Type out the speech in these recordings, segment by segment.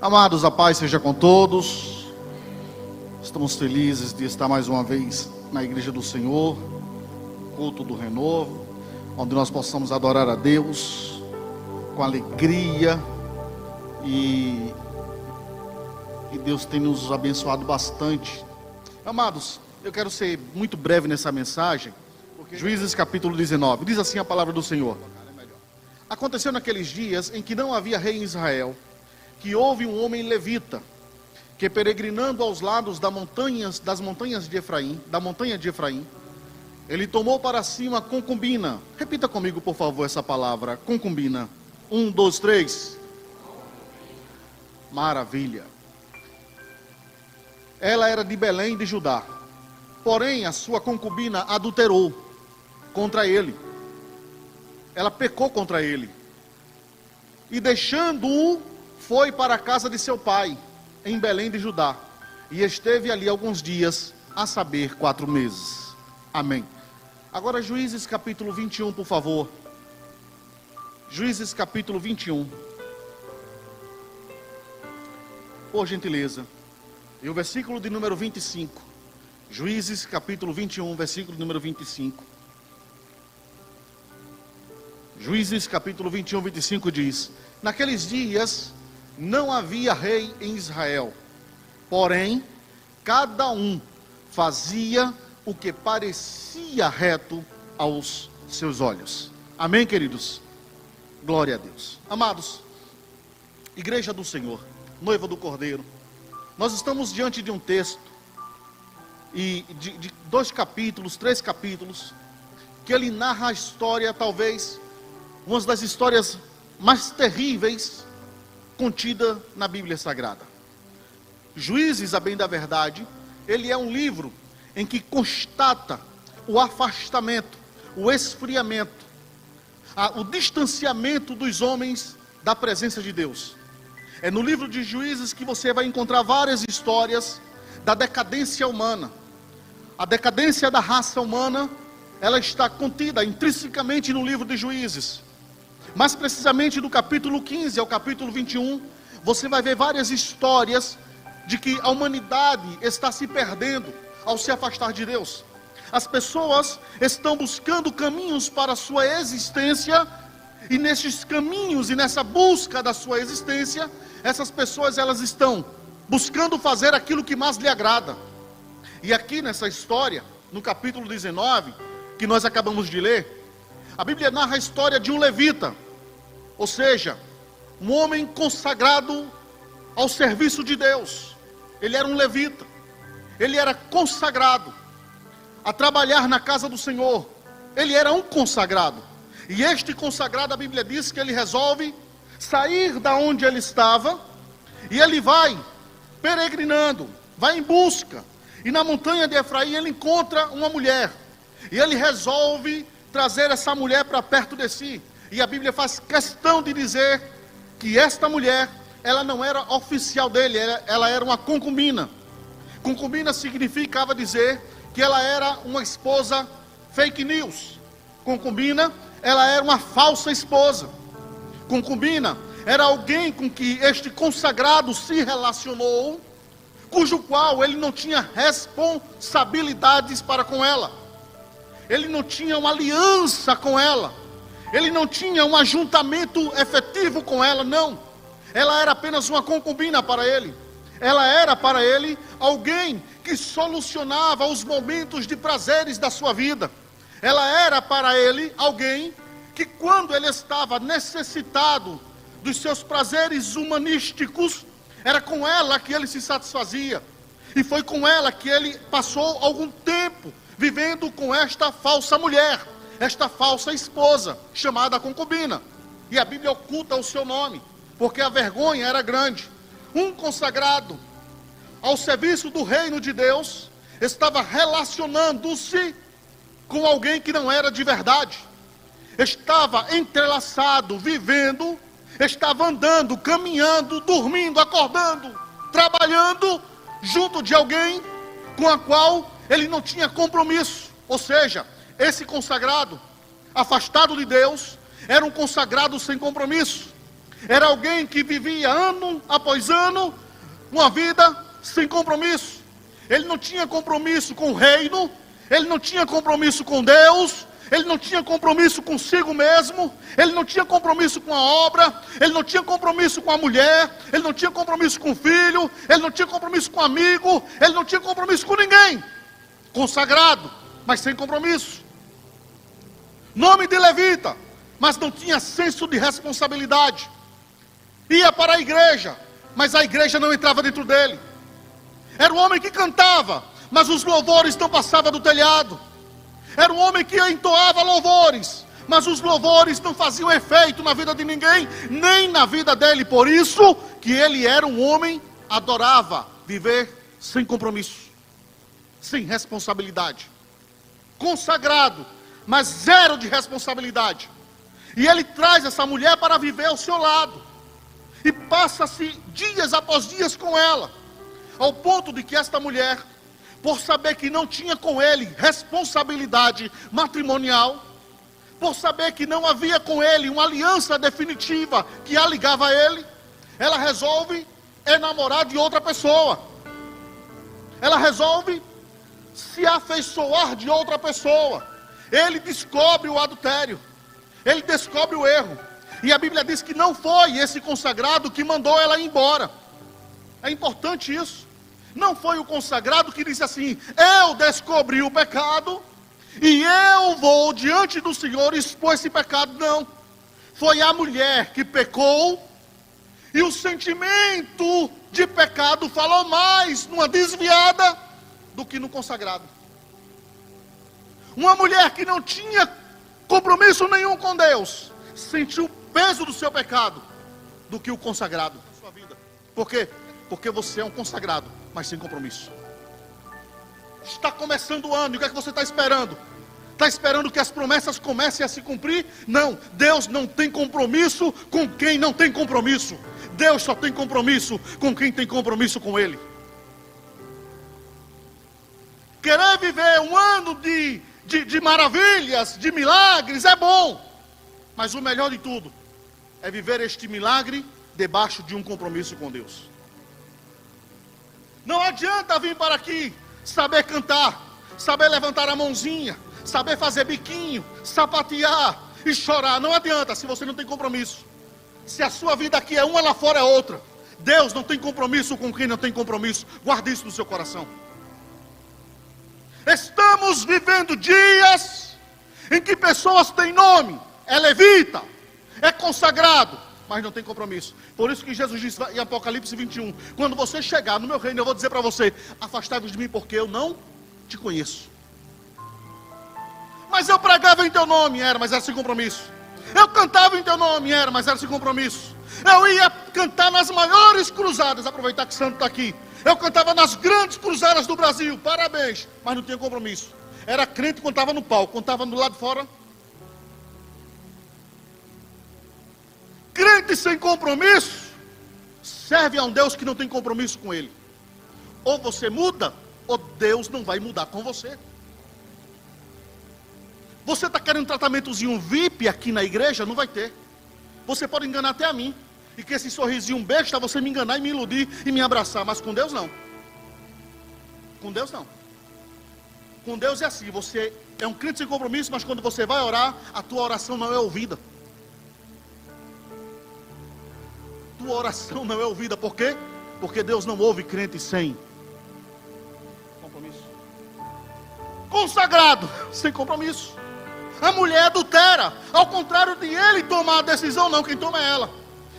Amados, a paz seja com todos. Estamos felizes de estar mais uma vez na Igreja do Senhor, culto do renovo, onde nós possamos adorar a Deus com alegria e Deus tem nos abençoado bastante. Amados, eu quero ser muito breve nessa mensagem, porque Juízes capítulo 19, diz assim a palavra do Senhor: aconteceu naqueles dias em que não havia rei em Israel, que houve um homem levita, que peregrinando aos lados das montanhas de Efraim, da montanha de Efraim, ele tomou para si uma concubina. Repita comigo, por favor, essa palavra, concubina. 1, 2, 3. Maravilha. Ela era de Belém de Judá, porém a sua concubina adulterou contra ele. Ela pecou contra ele, e deixando-o, foi para a casa de seu pai, em Belém de Judá, e esteve ali alguns dias, a saber, 4 meses. Amém. Agora Juízes capítulo 21, por favor. Juízes capítulo 21. Por gentileza. E o versículo de número 25. Juízes capítulo 21, versículo de número 25. Juízes capítulo 21, 25 diz: naqueles dias não havia rei em Israel, porém cada um fazia o que parecia reto aos seus olhos. Amém, queridos? Glória a Deus. Amados, Igreja do Senhor, noiva do Cordeiro, nós estamos diante de um texto e de 2 capítulos, 3 capítulos, que ele narra a história, talvez uma das histórias mais terríveis contida na Bíblia Sagrada. Juízes, a bem da verdade, ele é um livro em que constata o afastamento, o esfriamento, o distanciamento dos homens da presença de Deus. É no livro de Juízes que você vai encontrar várias histórias da decadência humana. A decadência da raça humana, ela está contida intrinsecamente no livro de Juízes. Mais precisamente do capítulo 15 ao capítulo 21, você vai ver várias histórias de que a humanidade está se perdendo ao se afastar de Deus. As pessoas estão buscando caminhos para a sua existência, e nesses caminhos e nessa busca da sua existência, essas pessoas elas estão buscando fazer aquilo que mais lhe agrada. E aqui nessa história, no capítulo 19, que nós acabamos de ler, a Bíblia narra a história de um levita, ou seja, um homem consagrado ao serviço de Deus. Ele era um levita, ele era consagrado a trabalhar na casa do Senhor. Ele era um consagrado, e este consagrado, a Bíblia diz que ele resolve sair da onde ele estava, e ele vai peregrinando, vai em busca, e na montanha de Efraim ele encontra uma mulher, e ele resolve trazer essa mulher para perto de si. E a Bíblia faz questão de dizer que esta mulher, ela não era oficial dele, ela era uma concubina. Concubina significava dizer que ela era uma esposa fake news. Concubina, ela era uma falsa esposa. Concubina era alguém com que este consagrado se relacionou, cujo qual ele não tinha responsabilidades para com ela. Ele não tinha uma aliança com ela, ele não tinha um ajuntamento efetivo com ela, não. Ela era apenas uma concubina para ele. Ela era para ele alguém que solucionava os momentos de prazeres da sua vida. Ela era para ele alguém que, quando ele estava necessitado dos seus prazeres humanísticos, era com ela que ele se satisfazia. E foi com ela que ele passou algum tempo vivendo com esta falsa mulher, esta falsa esposa, chamada concubina. E a Bíblia oculta o seu nome, porque a vergonha era grande. Um consagrado ao serviço do reino de Deus estava relacionando-se com alguém que não era de verdade. Estava entrelaçado, vivendo, estava andando, caminhando, dormindo, acordando, trabalhando junto de alguém com a qual ele não tinha compromisso. Ou seja, esse consagrado, afastado de Deus, era um consagrado sem compromisso. Era alguém que vivia ano após ano uma vida sem compromisso. Ele não tinha compromisso com o reino, ele não tinha compromisso com Deus, ele não tinha compromisso consigo mesmo, ele não tinha compromisso com a obra, ele não tinha compromisso com a mulher, ele não tinha compromisso com o filho, ele não tinha compromisso com o amigo, ele não tinha compromisso com ninguém. Consagrado, mas sem compromisso. Nome de levita, mas não tinha senso de responsabilidade. Ia para a igreja, mas a igreja não entrava dentro dele. Era um homem que cantava, mas os louvores não passavam do telhado. Era um homem que entoava louvores, mas os louvores não faziam efeito na vida de ninguém, nem na vida dele. Por isso que ele era um homem, adorava viver sem compromisso, sem responsabilidade. Consagrado, mas zero de responsabilidade. E ele traz essa mulher para viver ao seu lado. E passa-se dias após dias com ela, ao ponto de que esta mulher, por saber que não tinha com ele responsabilidade matrimonial, por saber que não havia com ele uma aliança definitiva que a ligava a ele, ela resolve enamorar de outra pessoa. Ela resolve se afeiçoar de outra pessoa. Ele descobre o adultério, ele descobre o erro. E a Bíblia diz que não foi esse consagrado que mandou ela ir embora. É importante isso. Não foi o consagrado que disse assim: eu descobri o pecado e eu vou diante do Senhor expor esse pecado. Não. Foi a mulher que pecou, e o sentimento de pecado falou mais numa desviada do que no consagrado. Uma mulher que não tinha compromisso nenhum com Deus sentiu o peso do seu pecado do que o consagrado na sua vida. Por quê? Porque você é um consagrado, mas sem compromisso. Está começando o ano, e o que é que você está esperando? Está esperando que as promessas comecem a se cumprir? Não, Deus não tem compromisso com quem não tem compromisso. Deus só tem compromisso com quem tem compromisso com Ele. Querer viver um ano de maravilhas, de milagres, é bom. Mas o melhor de tudo é viver este milagre debaixo de um compromisso com Deus. Não adianta vir para aqui, saber cantar, saber levantar a mãozinha, saber fazer biquinho, sapatear e chorar. Não adianta se você não tem compromisso. Se a sua vida aqui é uma, lá fora é outra. Deus não tem compromisso com quem não tem compromisso. Guarde isso no seu coração. Estamos vivendo dias em que pessoas têm nome, é levita, é consagrado, mas não tem compromisso. Por isso que Jesus disse em Apocalipse 21, quando você chegar no meu reino, eu vou dizer para você: afastai-vos de mim, porque eu não te conheço. Mas eu pregava em teu nome, mas era sem compromisso. Eu cantava em teu nome, mas era sem compromisso. Eu ia cantar nas maiores cruzadas, aproveitar que Santo está aqui. Eu cantava nas grandes cruzadas do Brasil, parabéns, mas não tinha compromisso. Era crente quando estava no palco, quando estava do lado de fora. Crente sem compromisso serve a um Deus que não tem compromisso com ele. Ou você muda, ou Deus não vai mudar com você. Você está querendo um tratamentozinho VIP aqui na igreja? Não vai ter. Você pode enganar até a mim, e que esse sorrisinho besta, você me enganar e me iludir e me abraçar, mas com Deus não. Com Deus não. Com Deus é assim: você é um crente sem compromisso, mas quando você vai orar, a tua oração não é ouvida. Tua oração não é ouvida. Por quê? Porque Deus não ouve crente sem compromisso. Consagrado sem compromisso. A mulher adultera, ao contrário de ele tomar a decisão, não, quem toma é ela.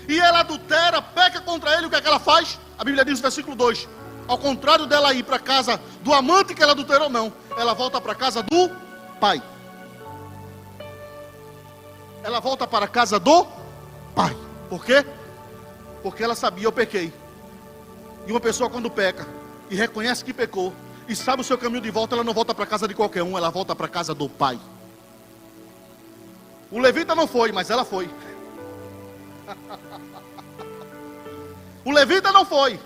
E ela adultera, peca contra ele, o que é que ela faz? A Bíblia diz no versículo 2, ao contrário dela ir para a casa do amante que ela adulterou, não, ela volta para a casa do pai. Ela volta para a casa do pai. Por quê? Porque ela sabia: eu pequei. E uma pessoa quando peca e reconhece que pecou e sabe o seu caminho de volta, ela não volta para a casa de qualquer um, ela volta para a casa do pai. O levita não foi, mas ela foi. O levita não foi,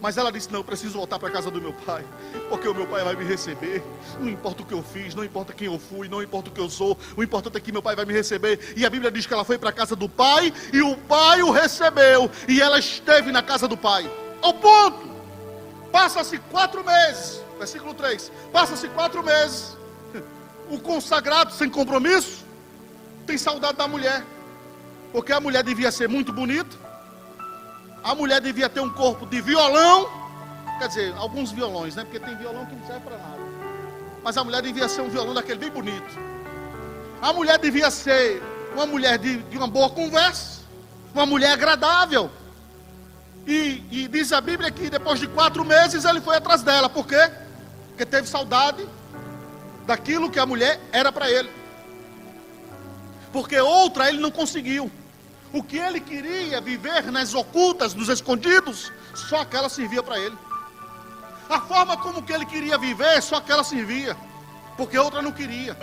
Mas ela disse: não, eu preciso voltar para a casa do meu pai, porque o meu pai vai me receber. Não importa o que eu fiz, não importa quem eu fui, não importa o que eu sou, o importante é que meu pai vai me receber. E a Bíblia diz que ela foi para a casa do pai, e o pai o recebeu, e ela esteve na casa do pai. Ao ponto, passa-se 4 meses, versículo 3, passa-se 4 meses, o consagrado sem compromisso, tem saudade da mulher, porque a mulher devia ser muito bonita, a mulher devia ter um corpo de violão, quer dizer, alguns violões, né? Porque tem violão que não serve para nada. Mas a mulher devia ser um violão daquele bem bonito. A mulher devia ser uma mulher de uma boa conversa, uma mulher agradável. E diz a Bíblia que depois de 4 meses ele foi atrás dela. Por quê? Porque teve saudade daquilo que a mulher era para ele. Porque outra ele não conseguiu. O que ele queria viver nas ocultas, nos escondidos, só aquela servia para ele. A forma como que ele queria viver, só aquela servia, porque outra não queria.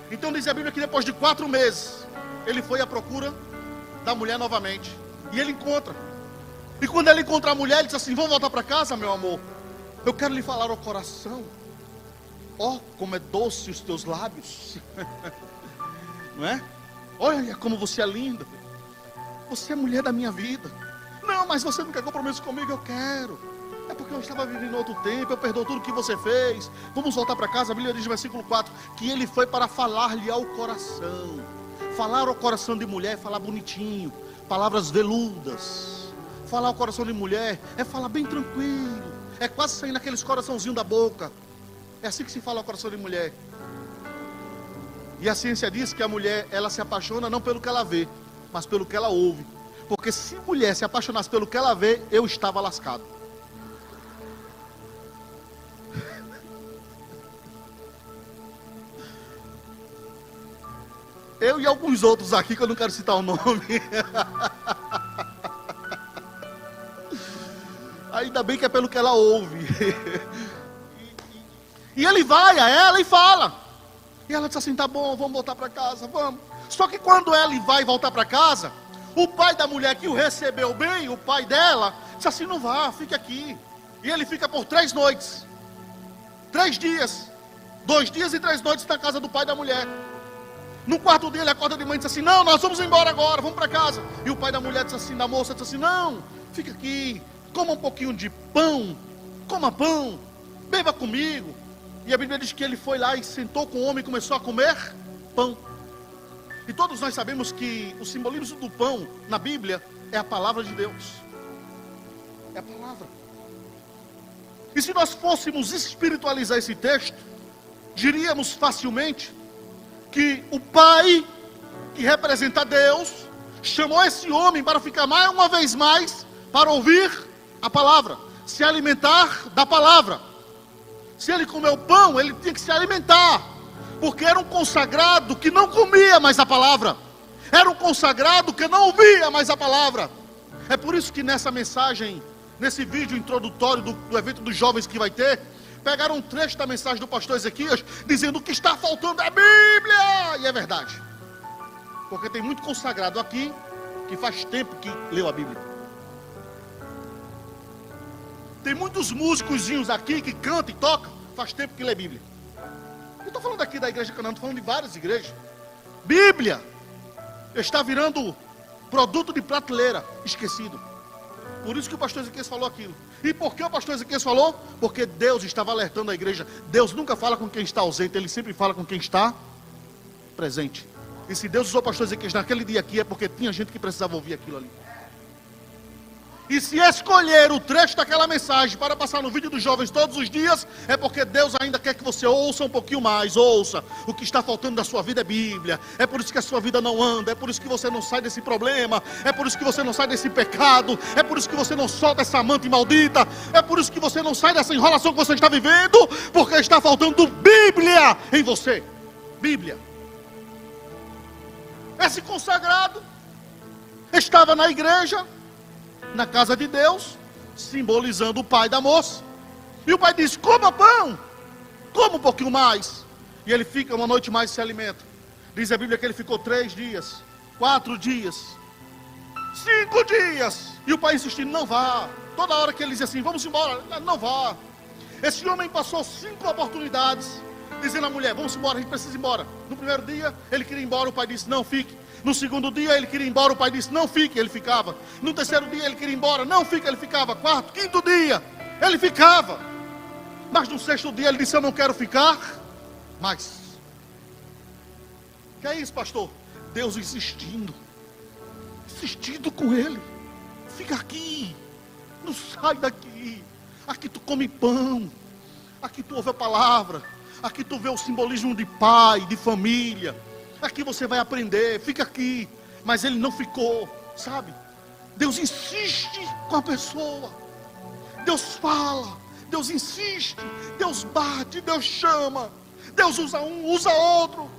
Então diz a Bíblia que depois de 4 meses, ele foi à procura da mulher novamente. E ele encontra. E quando ele encontra a mulher, ele diz assim: vamos voltar para casa, meu amor. Eu quero lhe falar ao coração. Ó, como é doce os teus lábios. Não é? Olha como você é linda. Você é mulher da minha vida. Não, mas você não quer compromisso comigo? Eu quero. É porque eu estava vivendo outro tempo. Eu perdoo tudo que você fez. Vamos voltar para casa. A Bíblia diz no versículo 4 que ele foi para falar-lhe ao coração. Falar ao coração de mulher é falar bonitinho, palavras veludas. Falar ao coração de mulher é falar bem tranquilo, é quase sair naqueles coraçãozinhos da boca. É assim que se fala ao coração de mulher. E a ciência diz que a mulher, ela se apaixona não pelo que ela vê, mas pelo que ela ouve. Porque se mulher se apaixonasse pelo que ela vê, eu estava lascado. Eu e alguns outros aqui, que eu não quero citar o nome. Ainda bem que é pelo que ela ouve. E ele vai a ela e fala. E ela diz assim: tá bom, vamos voltar para casa, vamos. Só que quando ele vai voltar para casa, o pai da mulher que o recebeu bem, o pai dela, diz assim: não vá, fique aqui. E ele fica por 3 noites. 3 dias. 2 dias e 3 noites na casa do pai da mulher. No 4º dia ele acorda de manhã e diz assim: não, nós vamos embora agora, vamos para casa. E o pai da mulher diz assim, da moça, diz assim: não, fica aqui, coma um pouquinho de pão, coma pão, beba comigo. E a Bíblia diz que ele foi lá e sentou com o homem e começou a comer pão. E todos nós sabemos que o simbolismo do pão na Bíblia é a palavra de Deus. É a palavra. E se nós fôssemos espiritualizar esse texto, diríamos facilmente que o pai, que representa Deus, chamou esse homem para ficar mais uma vez mais, para ouvir a palavra, se alimentar da palavra. Se ele comeu pão, ele tinha que se alimentar, porque era um consagrado que não comia mais a palavra, era um consagrado que não ouvia mais a palavra. É por isso que nessa mensagem, nesse vídeo introdutório do evento dos jovens que vai ter, pegaram um trecho da mensagem do pastor Ezequias, dizendo que está faltando a Bíblia. E é verdade, porque tem muito consagrado aqui que faz tempo que leu a Bíblia. Tem muitos músicozinhos aqui que cantam e tocam, faz tempo que lê Bíblia. Eu estou falando aqui da igreja Canaã, estou falando de várias igrejas. Bíblia está virando produto de prateleira, esquecido. Por isso que o pastor Ezequias falou aquilo. E por que o pastor Ezequias falou? Porque Deus estava alertando a igreja. Deus nunca fala com quem está ausente, Ele sempre fala com quem está presente. E se Deus usou o pastor Ezequias naquele dia aqui, é porque tinha gente que precisava ouvir aquilo ali. E se escolher o trecho daquela mensagem para passar no vídeo dos jovens todos os dias, é porque Deus ainda quer que você ouça um pouquinho mais. Ouça, o que está faltando da sua vida é Bíblia. É por isso que a sua vida não anda, é por isso que você não sai desse problema, é por isso que você não sai desse pecado, é por isso que você não solta essa amante maldita, é por isso que você não sai dessa enrolação que você está vivendo, porque está faltando Bíblia em você. Bíblia. Esse consagrado estava na igreja, na casa de Deus, simbolizando o pai da moça. E o pai diz: coma pão, coma um pouquinho mais. E ele fica uma noite mais e se alimenta. Diz a Bíblia que ele ficou 3 dias, 4 dias, 5 dias. E o pai insistindo: não vá, Toda hora que ele dizia assim, vamos embora, não vá. Esse homem passou 5 oportunidades, dizendo à mulher, vamos embora, a gente precisa ir embora. No primeiro dia, ele queria ir embora, o pai disse, não, fique. No segundo dia, ele queria ir embora, o pai disse, não, fique, ele ficava. No terceiro dia, ele queria ir embora, não, fique, ele ficava. Quarto, quinto dia, ele ficava. Mas no sexto dia, ele disse, eu não quero ficar mais. Que é isso, pastor? Deus insistindo com ele. Fica aqui, não sai daqui. Aqui tu come pão, aqui tu ouve a palavra, aqui tu vê o simbolismo de pai, de família. Aqui você vai aprender, fica aqui. Mas ele não ficou, sabe? Deus insiste com a pessoa. Deus fala, Deus insiste, Deus bate, Deus chama. Deus usa um, usa outro.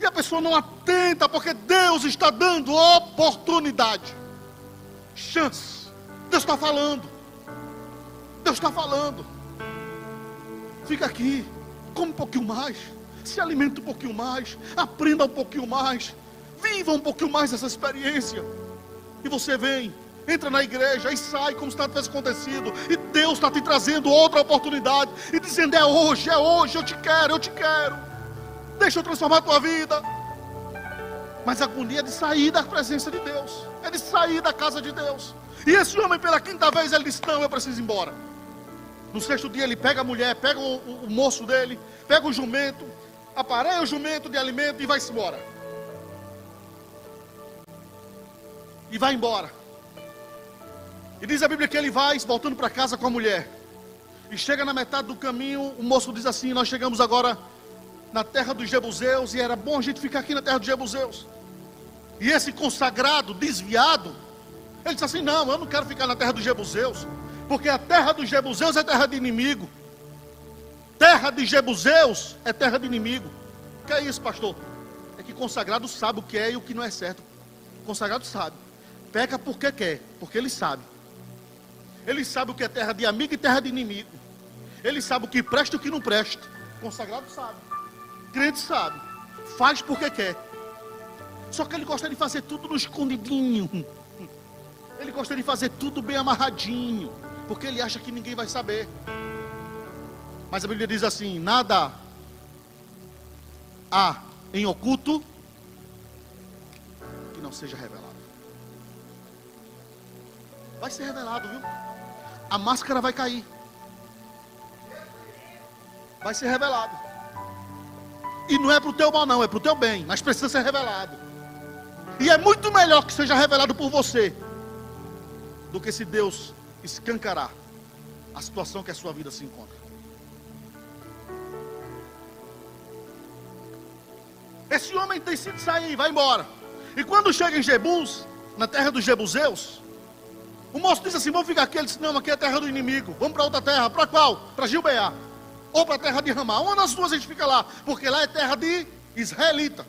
E a pessoa não atenta, porque Deus está dando oportunidade, chance. Deus está falando. Deus está falando. Fica aqui, come um pouquinho mais, se alimenta um pouquinho mais, aprenda um pouquinho mais, viva um pouquinho mais essa experiência. E você vem, entra na igreja e sai como se nada tivesse acontecido. E Deus está te trazendo outra oportunidade e dizendo, é hoje, eu te quero. Deixa eu transformar a tua vida. Mas a agonia é de sair da presença de Deus, é de sair da casa de Deus. E esse homem pela 5ª vez ele disse, não, eu preciso ir embora. No sexto dia ele pega a mulher, pega o moço dele, pega o jumento, aparelha o jumento de alimento e vai-se embora. E vai embora. E diz a Bíblia que ele vai voltando para casa com a mulher. E chega na metade do caminho, o moço diz assim, nós chegamos agora na terra dos Jebuseus, e era bom a gente ficar aqui na terra dos Jebuseus. E esse consagrado, desviado, ele disse assim, não, eu não quero ficar na terra dos Jebuseus, porque a terra dos Jebuseus é terra de inimigo. Terra de Jebuseus é terra de inimigo. O que é isso, pastor? É que consagrado sabe o que é e o que não é certo. Consagrado sabe. Peca porque quer, porque ele sabe. Ele sabe o que é terra de amigo e terra de inimigo. Ele sabe o que presta e o que não presta. Consagrado sabe. Crente sabe. Faz porque quer. Só que ele gosta de fazer tudo no escondidinho. Ele gosta de fazer tudo bem amarradinho, porque ele acha que ninguém vai saber. Mas a Bíblia diz assim, nada há em oculto que não seja revelado. Vai ser revelado, viu? A máscara vai cair. Vai ser revelado. E não é para o teu mal não, é para o teu bem, mas precisa ser revelado. E é muito melhor que seja revelado por você, do que se Deus escancarar a situação que a sua vida se encontra. Esse homem decide sair, vai embora. E quando chega em Jebus, na terra dos Jebuseus, o moço diz assim, vamos ficar aqui. Ele disse, não, aqui é a terra do inimigo, vamos para outra terra. Para qual? Para Gibeá, ou para a terra de Ramá. Uma das duas a gente fica lá, porque lá é terra de israelita.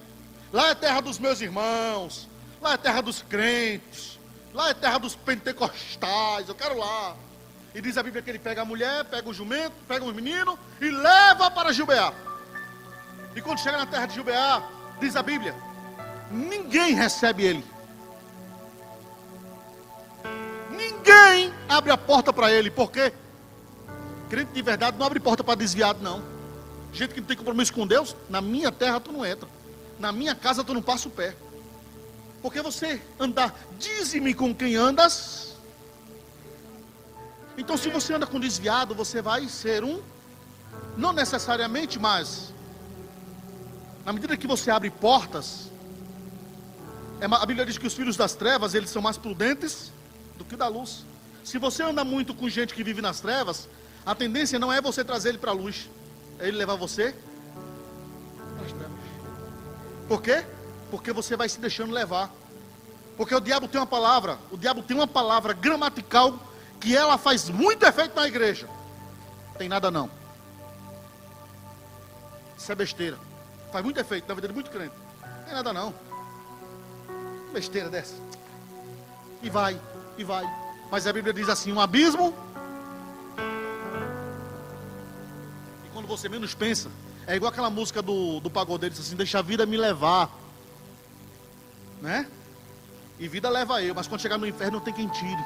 Lá é terra dos meus irmãos, lá é terra dos crentes, lá é terra dos pentecostais, eu quero lá. E diz a Bíblia que ele pega a mulher, pega o jumento, pega o menino e leva para Gibeá. E quando chega na terra de Gibeá, diz a Bíblia, ninguém recebe ele. Ninguém abre a porta para ele, porque crente de verdade não abre porta para desviado não. Gente que não tem compromisso com Deus, na minha terra tu não entra, na minha casa tu não passa o pé. Porque você andar, dize-me com quem andas. Então se você anda com desviado, você vai ser não necessariamente, mas na medida que você abre portas, a Bíblia diz que os filhos das trevas, eles são mais prudentes do que da luz. Se você anda muito com gente que vive nas trevas, a tendência não é você trazer ele para a luz, é ele levar você para as trevas. Por quê? Porque você vai se deixando levar. Porque o diabo tem uma palavra gramatical que ela faz muito efeito na igreja. Tem nada não. Isso é besteira. Faz muito efeito na vida de muito crente. Tem nada não. Besteira dessa. E vai. Mas a Bíblia diz assim, um abismo. E quando você menos pensa, é igual aquela música do pagodeiro, diz assim, deixa a vida me levar. Né? E vida leva eu, mas quando chegar no inferno não tem quem tire.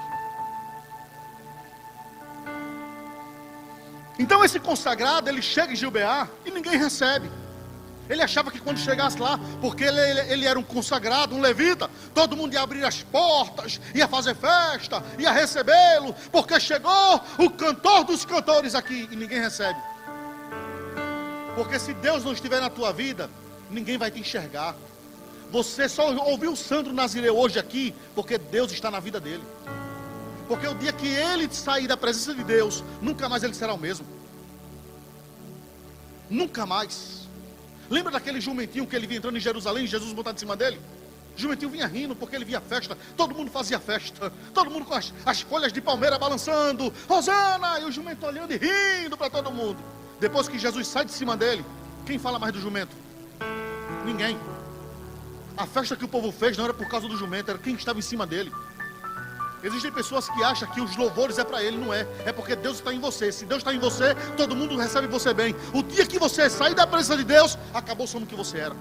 Então esse consagrado, ele chega em Gibeá e ninguém recebe. Ele achava que quando chegasse lá, porque ele era um consagrado, um levita, todo mundo ia abrir as portas, ia fazer festa, ia recebê-lo, porque chegou o cantor dos cantores aqui, e ninguém recebe. Porque se Deus não estiver na tua vida, ninguém vai te enxergar. Você só ouviu o Sandro Nazireu hoje aqui, porque Deus está na vida dele. Porque o dia que ele sair da presença de Deus, nunca mais ele será o mesmo. Nunca mais. Lembra daquele jumentinho que ele vinha entrando em Jerusalém, Jesus montado em cima dele? O jumentinho vinha rindo porque ele via festa. Todo mundo fazia festa. Todo mundo com as folhas de palmeira balançando. Hosana! E o jumento olhando e rindo para todo mundo. Depois que Jesus sai de cima dele, quem fala mais do jumento? Ninguém. A festa que o povo fez não era por causa do jumento, era quem estava em cima dele. Existem pessoas que acham que os louvores é para ele, não é. É porque Deus está em você. Se Deus está em você, todo mundo recebe você bem. O dia que você sair da presença de Deus, acabou sendo o que você era.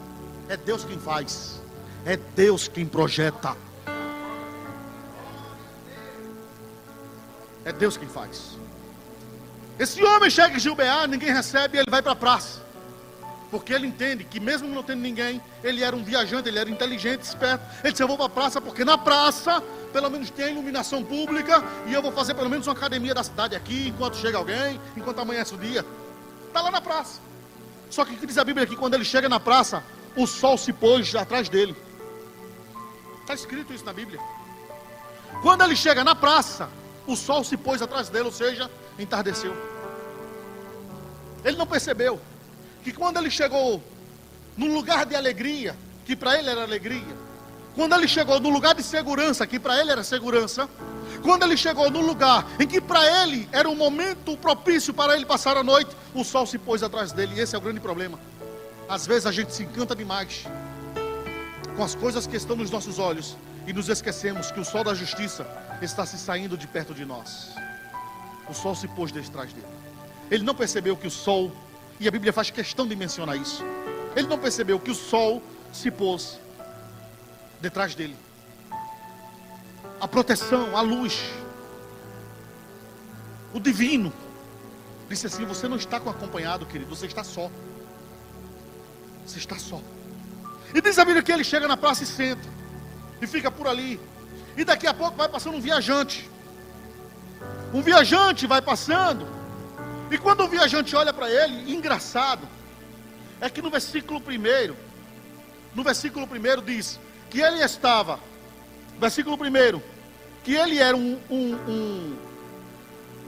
É Deus quem faz. É Deus quem projeta. É Deus quem faz. Esse homem chega em Gibeá, ninguém recebe, ele vai para a praça. Porque ele entende que mesmo não tendo ninguém, ele era um viajante, ele era inteligente, esperto. Ele disse, eu vou para a praça, porque na praça, pelo menos tem iluminação pública, e eu vou fazer pelo menos uma academia da cidade aqui, enquanto chega alguém, enquanto amanhece o dia. Está lá na praça. Só que diz a Bíblia que quando ele chega na praça, o sol se pôs atrás dele. Está escrito isso na Bíblia. Quando ele chega na praça, o sol se pôs atrás dele, ou seja, entardeceu. Ele não percebeu que quando ele chegou num lugar de alegria, que para ele era alegria, quando ele chegou no lugar de segurança, que para ele era segurança, quando ele chegou no lugar em que para ele era um momento propício para ele passar a noite, o sol se pôs atrás dele, e esse é o grande problema. Às vezes a gente se encanta demais com as coisas que estão nos nossos olhos e nos esquecemos que o sol da justiça está se saindo de perto de nós. O sol se pôs detrás dele. Ele não percebeu que o sol, e a Bíblia faz questão de mencionar isso, ele não percebeu que o sol se pôs detrás dele. A proteção, a luz, o divino, disse assim, você não está acompanhado, querido, você está só. Você está só. E diz a Bíblia que ele chega na praça e senta, e fica por ali, e daqui a pouco vai passando um viajante. Um viajante vai passando, e quando o viajante olha para ele, engraçado, é que no versículo 1 diz que ele estava, versículo 1, que ele era um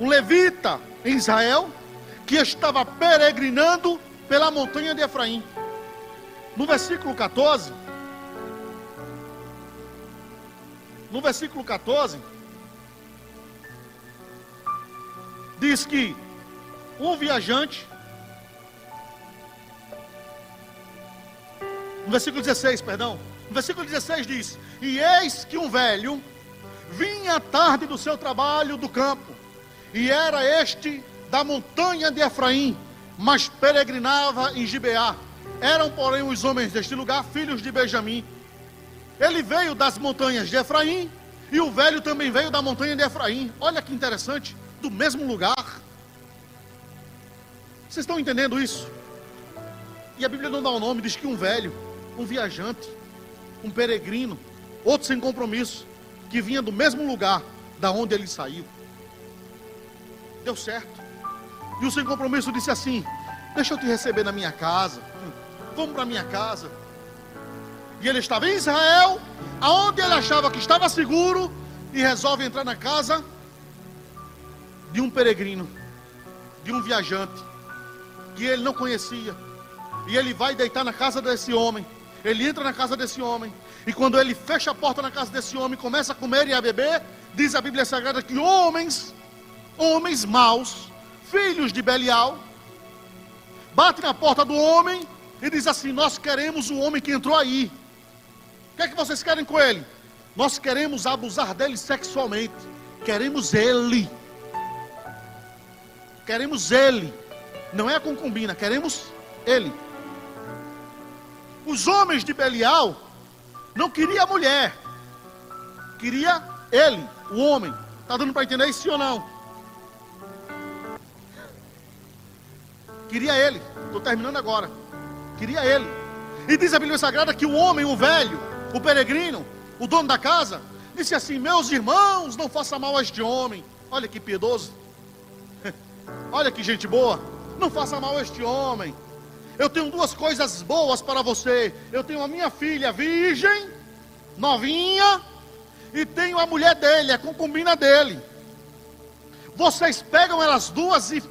levita em Israel, que estava peregrinando pela montanha de Efraim. No versículo 14, diz que um viajante, no versículo 16 diz, e eis que um velho vinha à tarde do seu trabalho do campo, e era este da montanha de Efraim, mas peregrinava em Gibeá. Eram, porém, os homens deste lugar, filhos de Benjamim. Ele veio das montanhas de Efraim, e o velho também veio da montanha de Efraim. Olha que interessante, do mesmo lugar. Vocês estão entendendo isso? E a Bíblia não dá o nome, diz que um velho, um viajante, um peregrino, outro sem compromisso, que vinha do mesmo lugar da onde ele saiu. Deu certo. E o sem compromisso disse assim, deixa eu te receber na minha casa, vamos para minha casa. E ele estava em Israel, aonde ele achava que estava seguro, e resolve entrar na casa de um peregrino, de um viajante, que ele não conhecia. E ele vai deitar na casa desse homem. Ele entra na casa desse homem, e quando ele fecha a porta na casa desse homem, começa a comer e a beber, diz a Bíblia Sagrada que homens maus, filhos de Belial, batem na porta do homem e diz assim, nós queremos o homem que entrou aí. O que é que vocês querem com ele? Nós queremos abusar dele sexualmente. Queremos ele. Queremos ele. Não é a concubina, queremos ele. Os homens de Belial não queriam a mulher, queria ele, o homem. Está dando para entender isso, sim ou não? Queria ele. Estou terminando agora. Queria ele. E diz a Bíblia Sagrada que o homem, o velho, o peregrino, o dono da casa, disse assim: meus irmãos, não façam mal a este homem. Olha que piedoso. Olha que gente boa. Não faça mal a este homem. Eu tenho duas coisas boas para você. Eu tenho a minha filha virgem, novinha, e tenho a mulher dele, a concubina dele. Vocês pegam elas duas e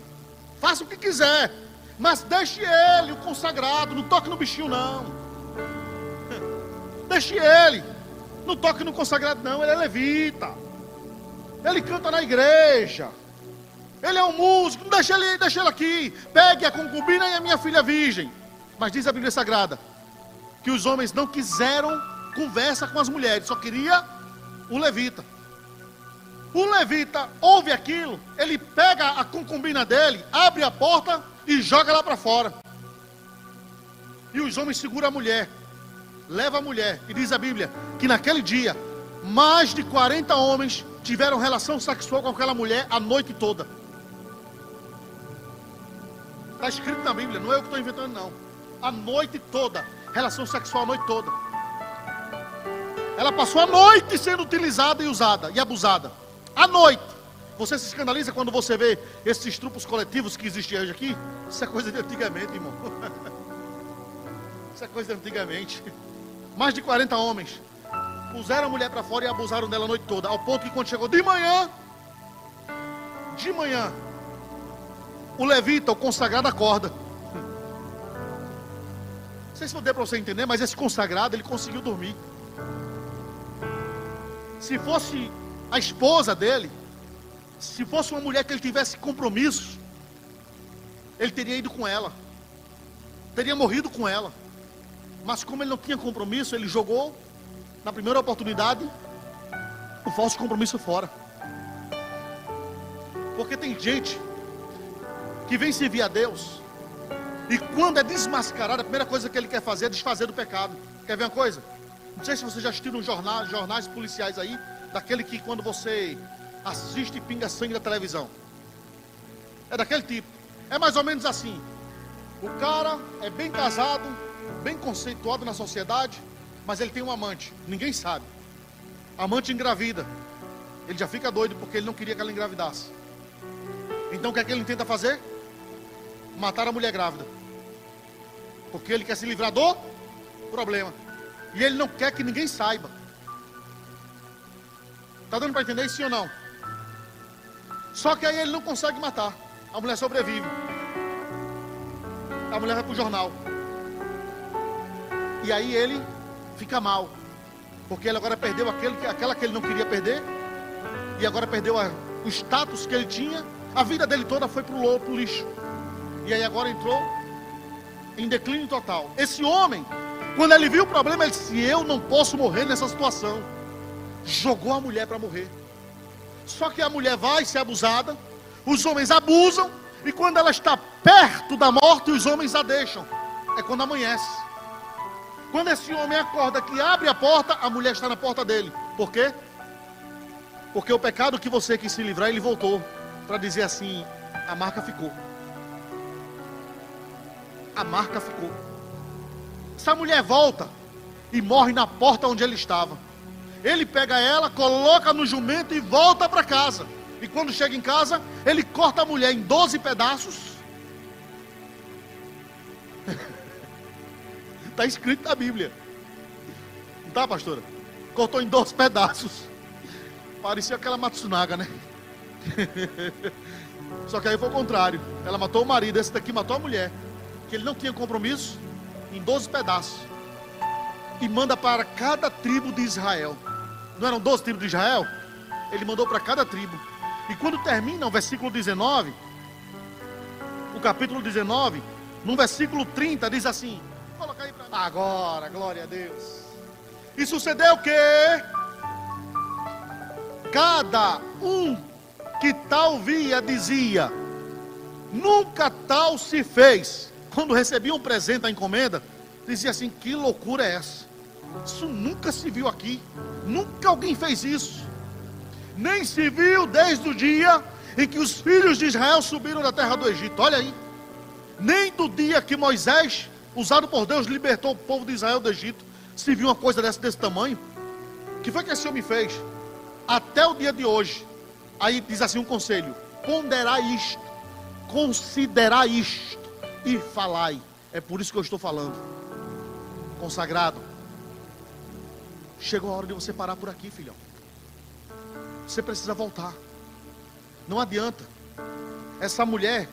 façam o que quiser, mas deixe ele, o consagrado. Não toque no bichinho não. Deixe ele. Não toque no consagrado não. Ele é levita. Ele canta na igreja. Ele é um músico. Não deixe ele aqui. Pegue a concubina e a minha filha virgem. Mas diz a Bíblia Sagrada que os homens não quiseram conversa com as mulheres, só queria o levita. O levita ouve aquilo, ele pega a concubina dele, abre a porta e joga lá para fora. E os homens seguram a mulher, leva a mulher. E diz a Bíblia que naquele dia mais de 40 homens tiveram relação sexual com aquela mulher a noite toda. Está escrito na Bíblia, não é eu que estou inventando não. A noite toda, relação sexual a noite toda. Ela passou a noite sendo utilizada e usada e abusada. À noite. Você se escandaliza quando você vê esses estrupos coletivos que existem hoje aqui? Isso é coisa de antigamente, irmão. Isso é coisa de antigamente. Mais de 40 homens puseram a mulher para fora e abusaram dela a noite toda, ao ponto que quando chegou de manhã, o levita, o consagrado, acorda. Não sei se não deu para você entender, mas esse consagrado, ele conseguiu dormir. Se fosse a esposa dele, se fosse uma mulher que ele tivesse compromisso, ele teria ido com ela, teria morrido com ela. Mas como ele não tinha compromisso, ele jogou, na primeira oportunidade, o falso compromisso fora. Porque tem gente que vem servir a Deus, e quando é desmascarado, a primeira coisa que ele quer fazer é desfazer do pecado. Quer ver uma coisa? Não sei se você já assistiu jornais policiais aí, daquele que quando você assiste pinga sangue da televisão. É daquele tipo. É mais ou menos assim. O cara é bem casado, bem conceituado na sociedade, mas ele tem um amante, ninguém sabe. A amante engravida. Ele já fica doido porque ele não queria que ela engravidasse. Então o que é que ele tenta fazer? Matar a mulher grávida. Porque ele quer se livrar do problema. E ele não quer que ninguém saiba. Está dando para entender isso, sim ou não? Só que aí ele não consegue matar. A mulher sobrevive. A mulher vai para o jornal. E aí ele fica mal. Porque ele agora perdeu aquela que ele não queria perder. E agora perdeu o status que ele tinha. A vida dele toda foi para o lixo. E aí agora entrou em declínio total. Esse homem, quando ele viu o problema, ele disse: eu não posso morrer nessa situação. Jogou a mulher para morrer. Só que a mulher vai ser abusada, os homens abusam, e quando ela está perto da morte, os homens a deixam. É quando amanhece. Quando esse homem acorda, que abre a porta, a mulher está na porta dele. Por quê? Porque o pecado que você quis se livrar, ele voltou para dizer assim: a marca ficou. A marca ficou. Essa mulher volta e morre na porta onde ele estava. Ele pega ela, coloca no jumento e volta para casa. E quando chega em casa, ele corta a mulher em 12 pedaços. Está escrito na Bíblia. Não tá, pastora? Cortou em 12 pedaços. Parecia aquela Matsunaga, né? Só que aí foi o contrário. Ela matou o marido, esse daqui matou a mulher, que ele não tinha compromisso, em 12 pedaços. E manda para cada tribo de Israel. Não eram 12 tribos de Israel? Ele mandou para cada tribo. E quando termina o versículo 19, o capítulo 19, no versículo 30, diz assim: coloca aí para mim. Agora, glória a Deus. E sucedeu que cada um que tal via dizia: nunca tal se fez. Quando recebia um presente, a encomenda, dizia assim: que loucura é essa? Isso nunca se viu aqui. Nunca alguém fez isso. Nem se viu desde o dia em que os filhos de Israel subiram da terra do Egito. Olha aí. Nem do dia que Moisés, usado por Deus, libertou o povo de Israel do Egito, se viu uma coisa desse tamanho. O que foi que esse homem fez? Até o dia de hoje. Aí diz assim um conselho: ponderai isto, considerai isto e falai. É por isso que eu estou falando. Consagrado, chegou a hora de você parar por aqui, filhão. Você precisa voltar. Não adianta. Essa mulher,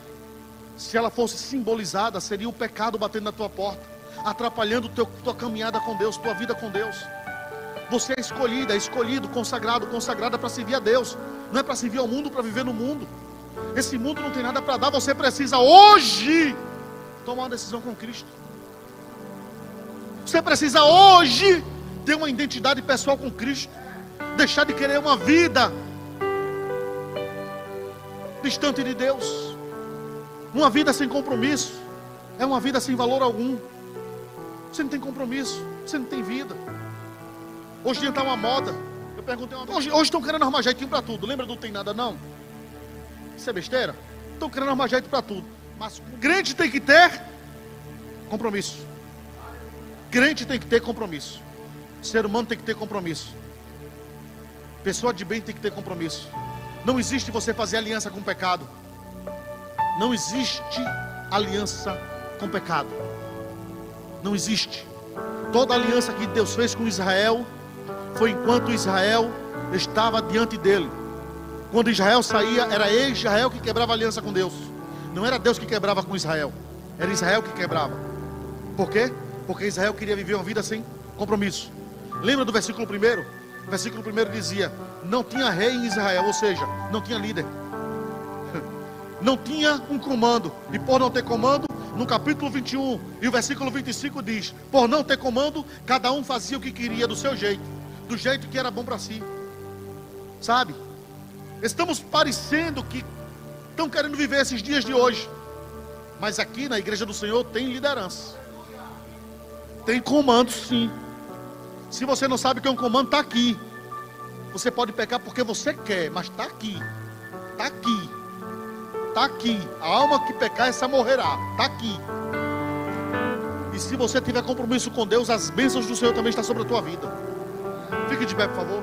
se ela fosse simbolizada, seria o pecado batendo na tua porta, atrapalhando tua caminhada com Deus, tua vida com Deus. Você é escolhida, escolhido, consagrado, consagrada para servir a Deus. Não é para servir ao mundo, para viver no mundo. Esse mundo não tem nada para dar. Você precisa hoje tomar uma decisão com Cristo. Você precisa hoje ter uma identidade pessoal com Cristo. Deixar de querer uma vida distante de Deus. Uma vida sem compromisso é uma vida sem valor algum. Você não tem compromisso, você não tem vida. Hoje em dia está uma moda. Eu perguntei hoje estão querendo arrumar jeitinho para tudo. Lembra do tem nada não? Isso é besteira? Estão querendo arrumar jeito para tudo. Mas o crente tem que ter compromisso. Crente tem que ter compromisso. Ser humano tem que ter compromisso. Pessoa de bem tem que ter compromisso. Não existe você fazer aliança com o pecado. Não existe aliança com o pecado. Não existe. Toda aliança que Deus fez com Israel foi enquanto Israel estava diante dele. Quando Israel saía, era Israel que quebrava a aliança com Deus. Não era Deus que quebrava com Israel. Era Israel que quebrava. Por quê? Porque Israel queria viver uma vida sem compromisso. Lembra do versículo 1? O versículo 1 dizia: não tinha rei em Israel, ou seja, não tinha líder. Não tinha um comando. E por não ter comando, no capítulo 21 e o versículo 25 diz: por não ter comando, cada um fazia o que queria do seu jeito, do jeito que era bom para si. Sabe? Estamos parecendo que estão querendo viver esses dias de hoje. Mas aqui na igreja do Senhor tem liderança. Tem comando, sim. Se você não sabe o que é um comando, está aqui. Você pode pecar porque você quer, mas está aqui. Está aqui. Está aqui. A alma que pecar, essa morrerá. Está aqui. E se você tiver compromisso com Deus, as bênçãos do Senhor também estão sobre a tua vida. Fique de pé, por favor.